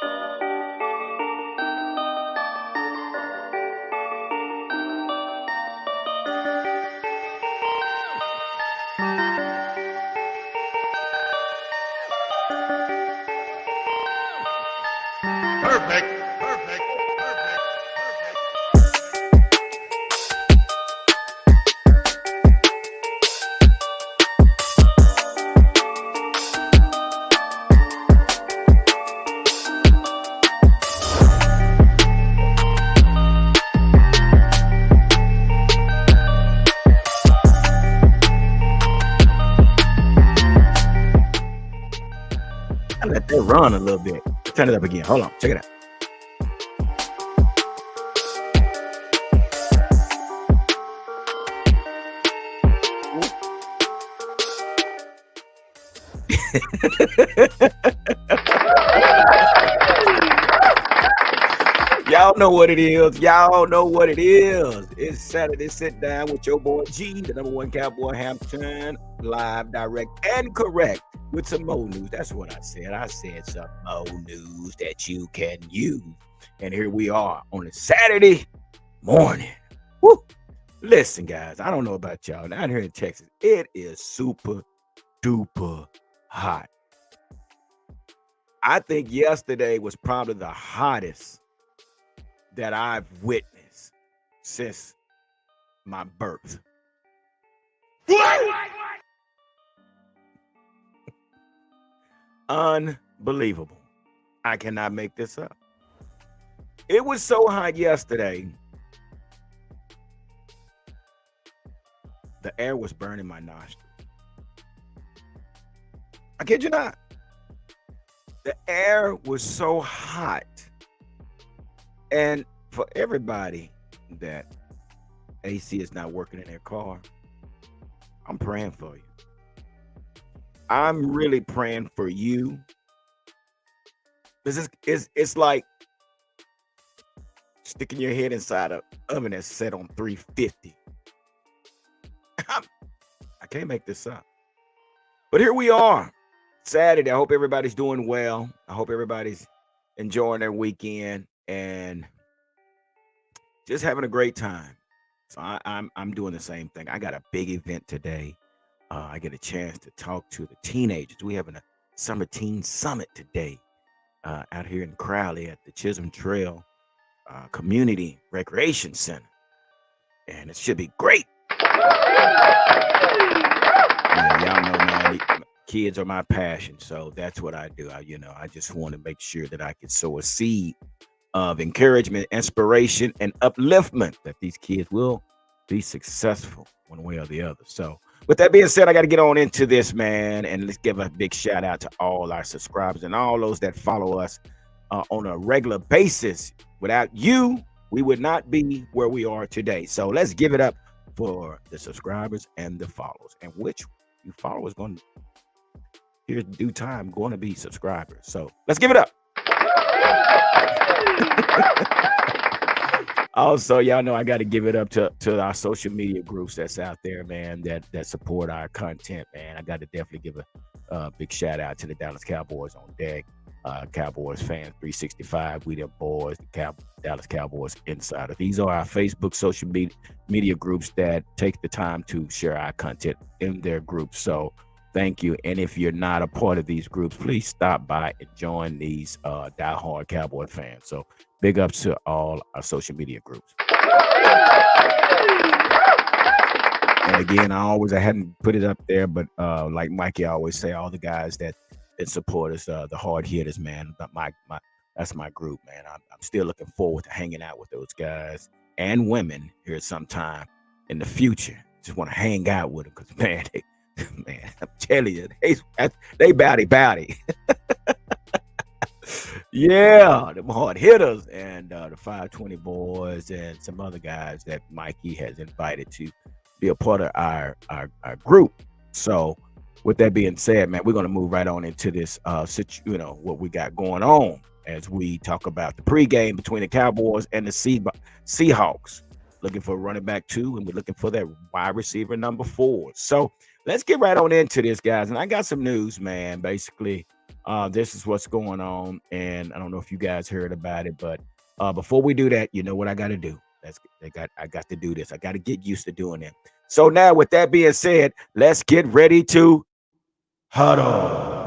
Perfect, perfect, perfect, perfect. I let that run a little bit. Turn it up again. Hold on. Check it out. Y'all know what it is. Y'all know what it is. It's Saturday Sit Down with your boy G, the number one Cowboy Hampton, live, direct, and correct with some more news. That's what I said. I said some more news that you can use. And here we are on a Saturday morning. Woo. Listen, guys, I don't know about y'all. Down here in Texas, it is super duper hot. I think yesterday was probably the hottest that I've witnessed since my birth. Unbelievable. I cannot make this up. It was so hot yesterday. The air was burning my nostrils. I kid you not. The air was so hot. And for everybody that AC is not working in their car, I'm praying for you. I'm really praying for you. This it's like sticking your head inside an oven that's set on 350. I can't make this up. But here we are. Saturday. I hope everybody's doing well. I hope everybody's enjoying their weekend and just having a great time. So I'm doing the same thing. I got a big event today. I get a chance to talk to the teenagers. We having a summer teen summit today out here in Crowley at the Chisholm Trail Community Recreation Center, and it should be great. Y'all know, man, kids are my passion, so that's what I do. I just want to make sure that I can sow a seed of encouragement, inspiration, and upliftment that these kids will be successful one way or the other. So with that being said, I got to get on into this, man, and let's give a big shout out to all our subscribers and all those that follow us on a regular basis. Without you, we would not be where we are today. So let's give it up for the subscribers and the followers, and which you followers going to, here's due time, going to be subscribers. So let's give it up. Also, y'all know I got to give it up to our social media groups that's out there, man, that support our content, man. I got to definitely give a big shout out to the Dallas Cowboys on deck, Cowboys Fans 365, We Them Boys, the Dallas Cowboys Insider. These are our Facebook social media groups that take the time to share our content in their groups. So thank you. And if you're not a part of these groups, please stop by and join these diehard Cowboy fans. So big ups to all our social media groups. And again, I hadn't put it up there, but like Mikey always say, all the guys that support us, the hard hitters, man. That's my group, man. I'm still looking forward to hanging out with those guys and women here sometime in the future. Just want to hang out with them because, man, I'm telling you, they bowdy. Yeah, them hard hitters and the 520 boys and some other guys that Mikey has invited to be a part of our group. So with that being said, man, we're going to move right on into this, what we got going on as we talk about the pregame between the Cowboys and the Seahawks. Looking for running back 2, and we're looking for that wide receiver number 4. So let's get right on into this, guys. And I got some news, man. Basically, This is what's going on, and I don't know if you guys heard about it, but before we do that, you know what I got to do. I got to do this. I got to get used to doing it. So now, with that being said, let's get ready to huddle.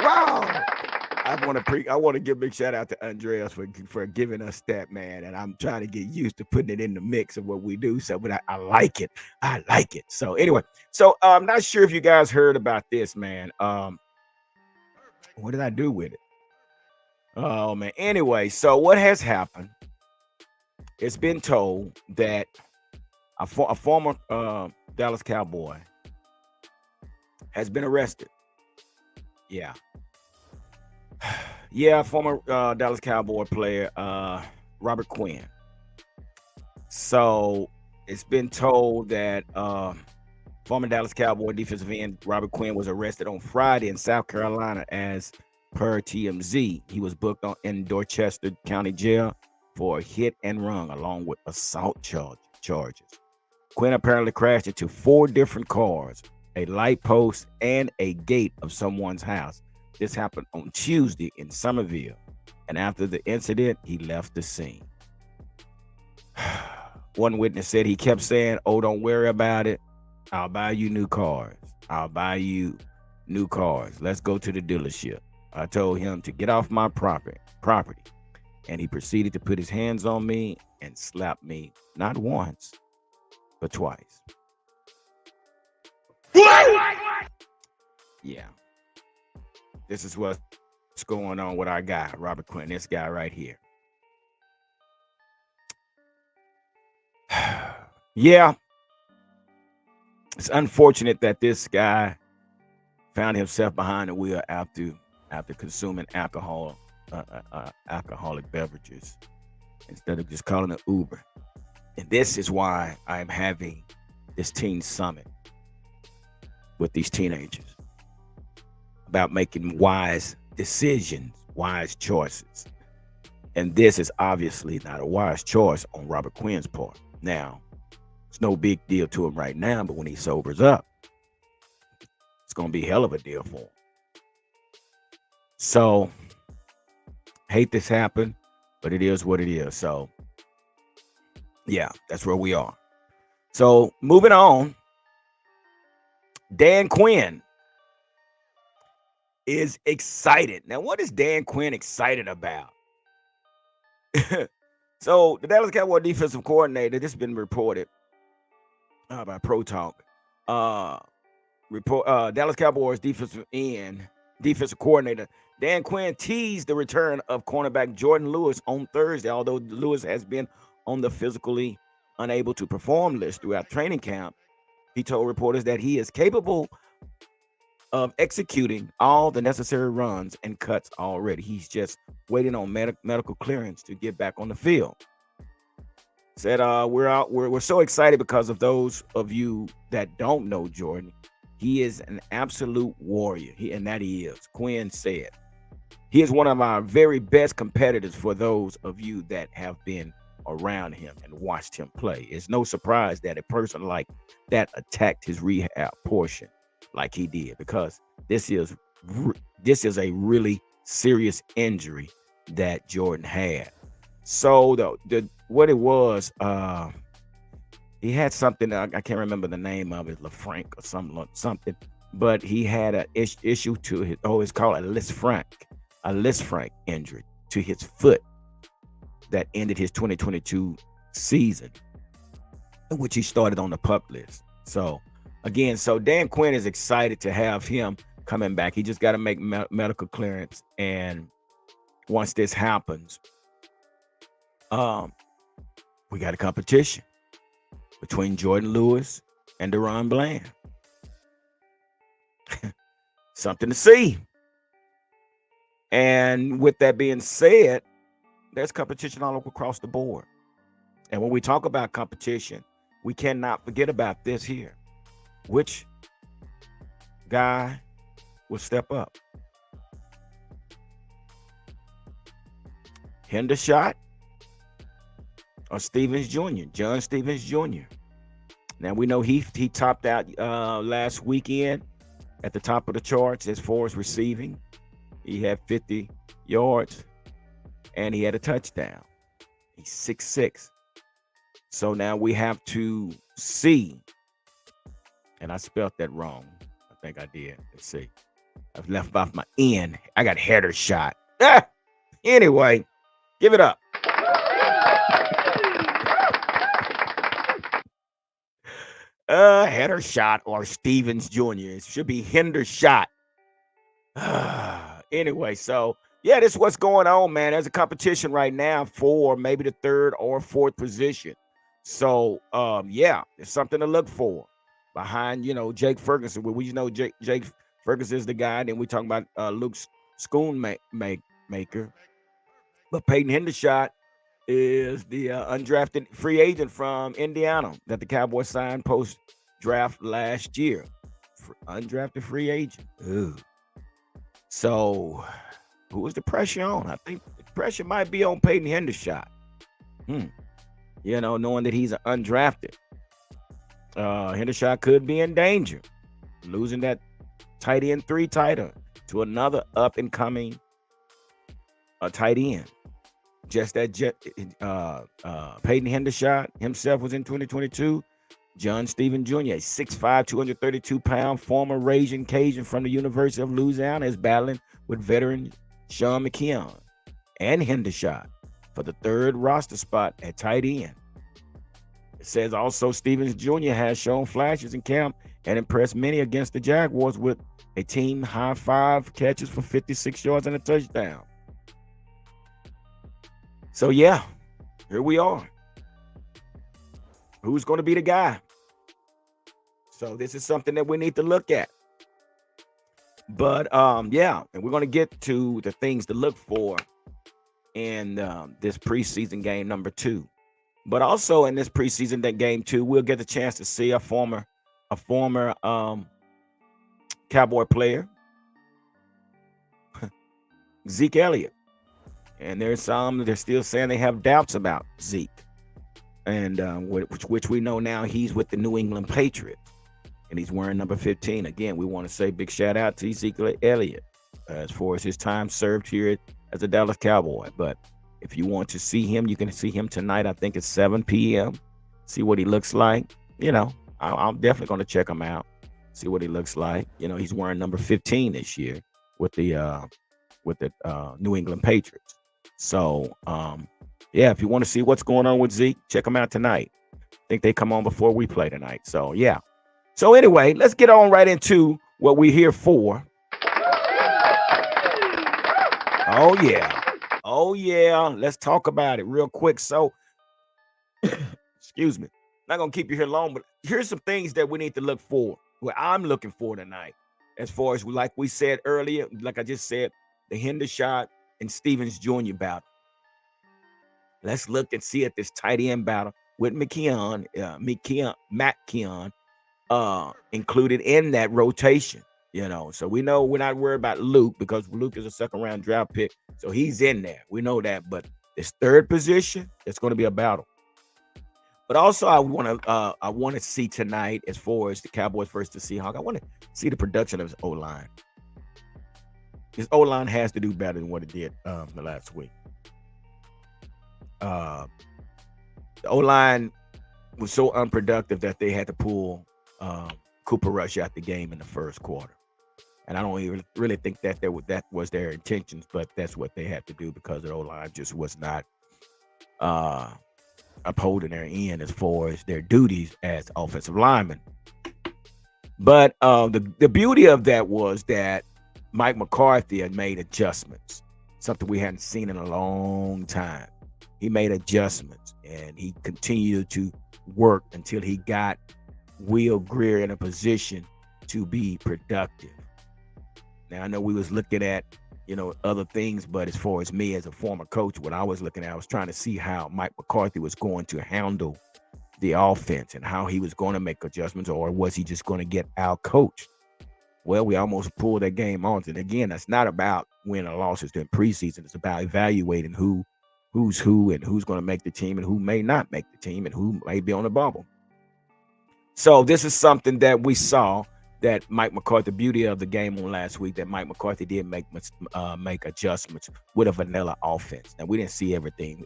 Wow. I want to give a big shout out to Andreas for giving us that, man. And I'm trying to get used to putting it in the mix of what we do. So, but I like it. I like it. So anyway, so I'm not sure if you guys heard about this, man. What did I do with it? Oh man. Anyway, so what has happened? It's been told that a former Dallas Cowboy has been arrested. Yeah, yeah, former Dallas Cowboy player Robert Quinn. So it's been told that former Dallas Cowboy defensive end Robert Quinn was arrested on Friday in South Carolina as per TMZ. He was booked in Dorchester County Jail for a hit and run along with assault charges. Quinn apparently crashed into 4 different cars, a light post, and a gate of someone's house. This happened on Tuesday in Somerville, and after the incident, he left the scene. One witness said he kept saying, "Oh, don't worry about it. I'll buy you new cars. I'll buy you new cars. Let's go to the dealership." I told him to get off my property, and he proceeded to put his hands on me and slap me not once, but twice. Yeah. This is what's going on with our guy, Robert Quinn, this guy right here. Yeah. It's unfortunate that this guy found himself behind the wheel after consuming alcoholic beverages instead of just calling an Uber. And this is why I'm having this teen summit with these teenagers about making wise decisions, wise choices. And this is obviously not a wise choice on Robert Quinn's part. Now, it's no big deal to him right now, but when he sobers up, it's going to be a hell of a deal for him. So, hate this happened, but it is what it is. So, yeah, that's where we are. So, moving on, Dan Quinn is excited. Now, what is Dan Quinn excited about? So, the Dallas Cowboys defensive coordinator, this has been reported by Pro Talk. Dallas Cowboys defensive coordinator Dan Quinn teased the return of cornerback Jordan Lewis on Thursday, although Lewis has been on the physically unable to perform list throughout training camp. He told reporters that he is capable of executing all the necessary runs and cuts already. He's just waiting on medical clearance to get back on the field. Said we're so excited because of those of you that don't know Jordan. He is an absolute warrior. He is. Quinn said. He is one of our very best competitors for those of you that have been around him and watched him play. It's no surprise that a person like that attacked his rehab portion like he did, because this is a really serious injury that Jordan had. So what it was, he had something, I can't remember the name of it, LaFranc or something, but he had an issue to his, it's called a Lisfranc injury to his foot that ended his 2022 season, which he started on the PUP list. So again, Dan Quinn is excited to have him coming back. He just got to make medical clearance, and once this happens, we got a competition between Jordan Lewis and Deron Bland. Something to see. And with that being said, there's competition all across the board. And when we talk about competition, we cannot forget about this here. Which guy will step up? Hendershot or Stevens Jr., John Stevens Jr.? Now we know he topped out last weekend at the top of the charts as far as receiving. He had 50 yards and he had a touchdown. He's 6'6". So now we have to see, and I spelled that wrong. I think I did. Let's see. I've left off my N. I got header shot. Ah! Anyway, give it up. Header shot or Stevens Jr. It should be hinder shot. Anyway, so yeah, this is what's going on, man. There's a competition right now for maybe the third or fourth position. So yeah, there's something to look for behind, Jake Ferguson. We know Jake Ferguson is the guy. Then we talking about Luke Schoonmaker. But Peyton Hendershot is the undrafted free agent from Indiana that the Cowboys signed post draft last year. Undrafted free agent. Ooh. So, who is the pressure on? I think the pressure might be on Peyton Hendershot. Knowing that he's undrafted. Hendershot could be in danger. Losing that tight end 3 tighter to another up and coming tight end. Just that Peyton Hendershot himself was in 2022. John Stephen Jr., a 6'5", 232-pound former Raging Cajun from the University of Louisiana, is battling with veteran Sean McKeon and Hendershot for the third roster spot at tight end. It says also Stevens Jr. has shown flashes in camp and impressed many against the Jaguars with a team high 5 catches for 56 yards and a touchdown. So yeah, here we are. Who's going to be the guy? So this is something that we need to look at. But yeah, and we're going to get to the things to look for in this preseason game number 2. But also in this preseason game 2, we'll get the chance to see a former Cowboy player, Zeke Elliott. And they're still saying they have doubts about Zeke. And which we know now he's with the New England Patriots. And he's wearing number 15. Again, we want to say big shout out to Ezekiel Elliott as far as his time served here as a Dallas Cowboy. But if you want to see him, you can see him tonight. I think it's 7 p.m. See what he looks like. I'm definitely going to check him out. See what he looks like. He's wearing number 15 this year with the New England Patriots. So, yeah, if you want to see what's going on with Zeke, check him out tonight. I think they come on before we play tonight. So, yeah. So, anyway, let's get on right into what we're here for. Oh, yeah. Oh, yeah. Let's talk about it real quick. So, excuse me. Not going to keep you here long, but here's some things that we need to look for, what I'm looking for tonight. As far as, like we said earlier, like I just said, the Hendershot and Stevens Jr. battle. Let's look and see at this tight end battle with Matt Keon, included in that rotation. So we know we're not worried about Luke because Luke is a second-round draft pick, so he's in there. We know that, but this third position, it's going to be a battle. But also, I want to see tonight, as far as the Cowboys versus the Seahawks, I want to see the production of his O-line. His O-line has to do better than what it did the last week. The O-line was so unproductive that they had to pull Cooper Rush out the game in the first quarter. And I don't even really think that was their intentions, but that's what they had to do because the O-line just was not upholding their end as far as their duties as offensive linemen. But the beauty of that was that Mike McCarthy had made adjustments, something we hadn't seen in a long time. He made adjustments, and he continued to work until he got Will Grier in a position to be productive. Now, I know we was looking at, other things, but as far as me as a former coach, what I was looking at, I was trying to see how Mike McCarthy was going to handle the offense and how he was going to make adjustments, or was he just going to get out-coached? Well, we almost pulled that game on. And again, that's not about win or losses during preseason. It's about evaluating who's who and who's going to make the team and who may not make the team and who may be on the bubble. So this is something that we saw that Mike McCarthy, the beauty of the game on last week, that Mike McCarthy did make adjustments with a vanilla offense. Now we didn't see everything.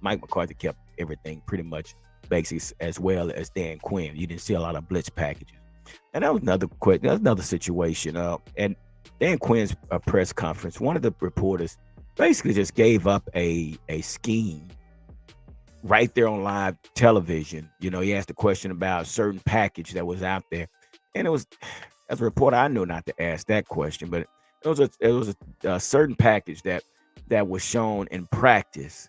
Mike McCarthy kept everything pretty much basics as well as Dan Quinn. You didn't see a lot of blitz packages, and that was another quick. That was another situation. And Dan Quinn's press conference, one of the reporters basically just gave up a scheme right there on live television. You know, he asked a question about a certain package that was out there, and it was, as a reporter, I knew not to ask that question, but it was a certain package that was shown in practice,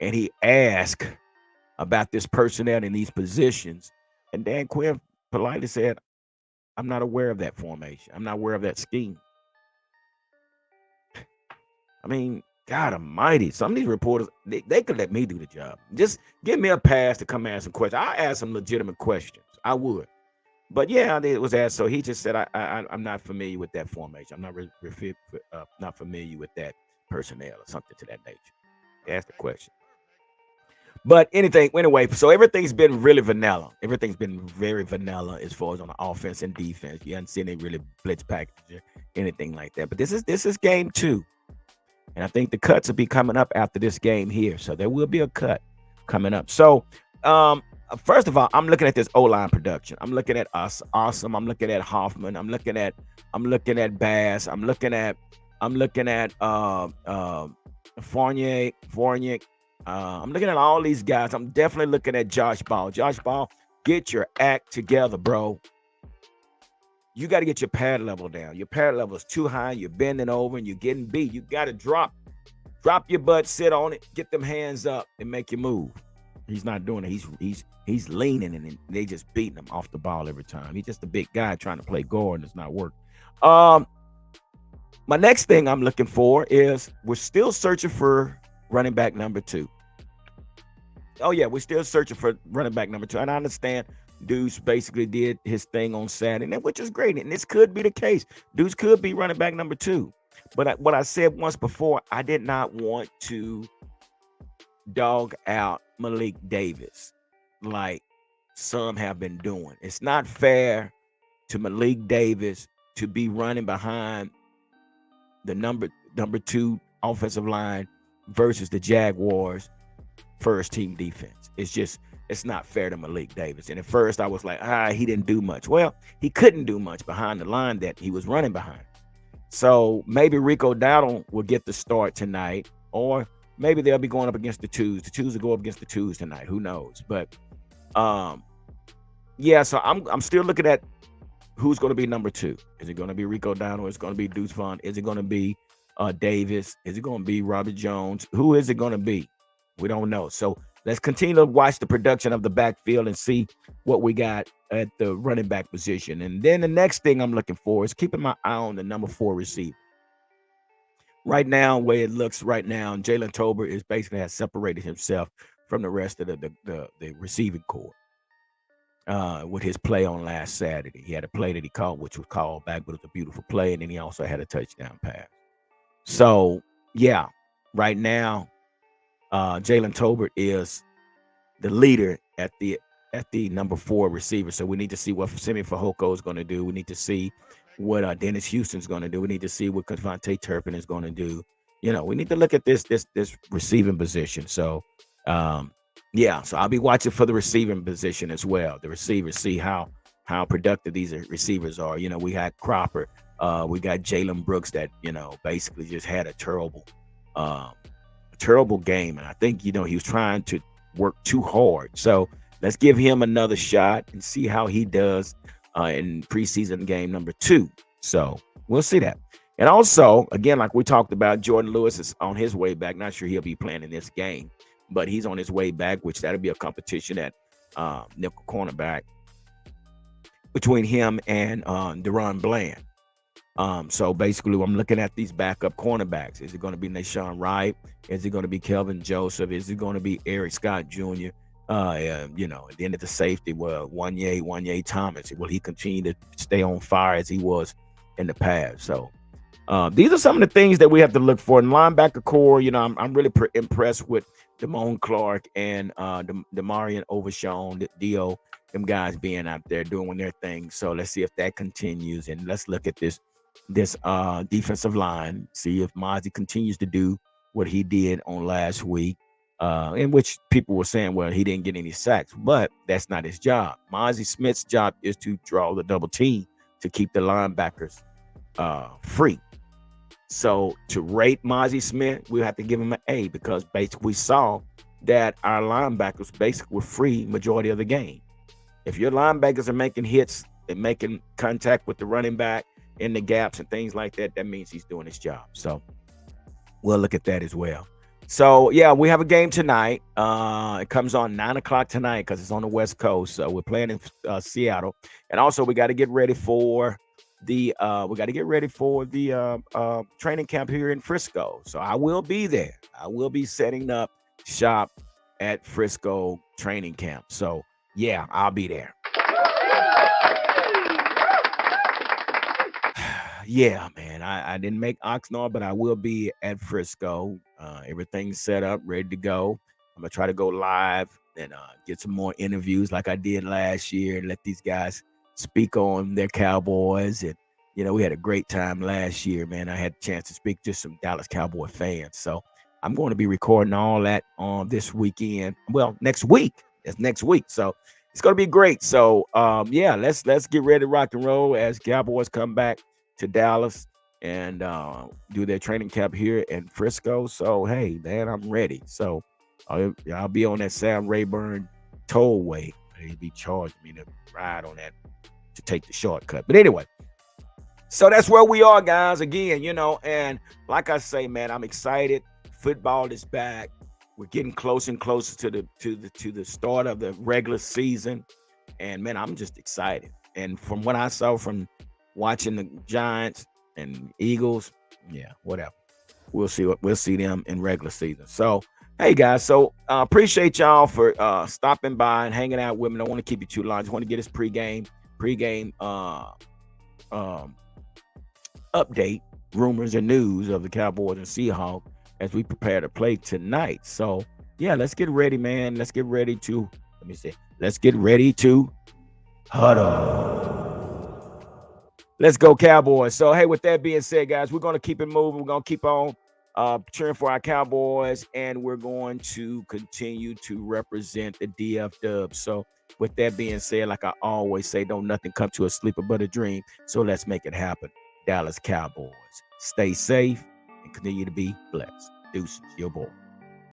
and he asked about this personnel in these positions, and Dan Quinn politely said, "I'm not aware of that formation. I'm not aware of that scheme." I mean, God Almighty, some of these reporters, they could let me do the job. Just give me a pass to come ask some questions. I ask some legitimate questions. I would. But yeah, it was asked. So he just said, I'm not familiar with that formation. I'm not familiar with that personnel or something to that nature. Ask the question. But anything, anyway, so everything's been really vanilla. Everything's been very vanilla as far as on the offense and defense. You haven't seen any really blitz package or anything like that. But this is game 2. And I think the cuts will be coming up after this game here. So there will be a cut coming up. So first of all, I'm looking at this O-line production. I'm looking at us, Awesome. I'm looking at Hoffman. I'm looking at Bass. I'm looking at Fournier. I'm looking at all these guys. I'm definitely looking at Josh Ball. Josh Ball, get your act together, bro. You got to get your pad level down. Your pad level is too high. You're bending over and you're getting beat. You got to drop your butt, sit on it, get them hands up, and make your move. He's not doing it. He's leaning and they just beating him off the ball every time. He's just a big guy trying to play guard and it's not working. My next thing I'm looking for is we're still searching for running back number 2. Oh yeah, we're still searching for running back number 2, and I understand Deuce basically did his thing on Saturday, which is great. And this could be the case. Deuce could be running back number 2. But what I said once before, I did not want to dog out Malik Davis like some have been doing. It's not fair to Malik Davis to be running behind the number 2 offensive line versus the Jaguars first team defense. It's not fair to Malik Davis. And at first I was like, he didn't do much. Well, he couldn't do much behind the line that he was running behind. So maybe Rico Dowdle will get the start tonight, or maybe they'll be going up against the twos. The twos will go up against the twos tonight. Who knows? But yeah, so I'm still looking at who's going to be number 2. Is it going to be Rico Dowdle? Is it going to be Deuce Vaughn? Is it going to be Davis? Is it going to be Robert Jones? Who is it going to be? We don't know. So let's continue to watch the production of the backfield and see what we got at the running back position. And then the next thing I'm looking for is keeping my eye on the number 4 receiver. Right now, where it looks right now, Jalen Tolbert is basically has separated himself from the rest of the receiving corps with his play on last Saturday. He had a play that he called, which was called back, but it was a beautiful play. And then he also had a touchdown pass. So, yeah, right now, Jalen Tolbert is the leader at the number 4 receiver. So we need to see what Simi Fehoko is going to do. We need to see what Dennis Houston's going to do. We need to see what Devontae Turpin is going to do. You know, we need to look at this receiving position. So, yeah, so I'll be watching for the receiving position as well. The receivers, see how productive these receivers are. You know, we had Cropper. We got Jalen Brooks that, you know, basically just had a terrible game. And I think, you know, he was trying to work too hard. So let's give him another shot and see how he does in preseason game number 2. So we'll see that. And also, again, like we talked about, Jordan Lewis is on his way back. Not sure he'll be playing in this game, but he's on his way back, which that'll be a competition at nickel cornerback between him and Deron Bland. So basically, I'm looking at these backup cornerbacks. Is it going to be Nashawn Wright? Is it going to be Kelvin Joseph? Is it going to be Eric Scott Jr.? You know, at the end of the safety, well, Wanye Thomas. Will he continue to stay on fire as he was in the past? So these are some of the things that we have to look for in linebacker core. You know, I'm really impressed with Damone Clark and Demarion Overshawn, Dio, them guys being out there doing their thing. So let's see if that continues, and let's look at this defensive line, see if Mozzie continues to do what he did on last week, in which people were saying, well, he didn't get any sacks, but that's not his job. Mozzie Smith's job is to draw the double team to keep the linebackers free. So to rate Mozzie Smith, we have to give him an A because basically we saw that our linebackers basically were free majority of the game. If your linebackers are making hits and making contact with the running back in the gaps and things like that, that means he's doing his job. So we'll look at that as well. So yeah, we have a game tonight. It comes on 9 o'clock tonight because it's on the West Coast. So we're playing in Seattle, and also we got to get ready for the training camp here in Frisco. So I will be there. I will be setting up shop at Frisco training camp. So yeah, I'll be there. Yeah, man. I didn't make Oxnard, but I will be at Frisco. Everything's set up, ready to go. I'm gonna try to go live and get some more interviews like I did last year and let these guys speak on their Cowboys. And we had a great time last year, man. I had a chance to speak to some Dallas Cowboy fans. So I'm going to be recording all that on this weekend. Well, next week. That's next week. So it's gonna be great. So yeah, let's get ready to rock and roll as Cowboys come back to Dallas and do their training camp here in Frisco. So hey, man, I'm ready. So I'll be on that Sam Rayburn tollway. He'll be charging me to ride on that to take the shortcut. But anyway, so that's where we are, guys. Again, and like I say, man, I'm excited. Football is back. We're getting closer and closer to the start of the regular season, and man, I'm just excited. And from what I saw from watching the Giants and Eagles, yeah, whatever. We'll see them in regular season. So hey guys, so appreciate y'all for stopping by and hanging out with me. I don't want to keep you too long. I just want to get this pregame um, update, rumors and news of the Cowboys and Seahawks as we prepare to play tonight. So yeah, let's get ready, man. Let's get ready to huddle. Let's go Cowboys. So hey, with that being said, guys, we're gonna keep it moving. We're gonna keep on cheering for our Cowboys, and we're going to continue to represent the DF Dubs. So with that being said, like I always say, don't nothing come to a sleeper but a dream. So let's make it happen. Dallas Cowboys. Stay safe and continue to be blessed. Deuces, your boy.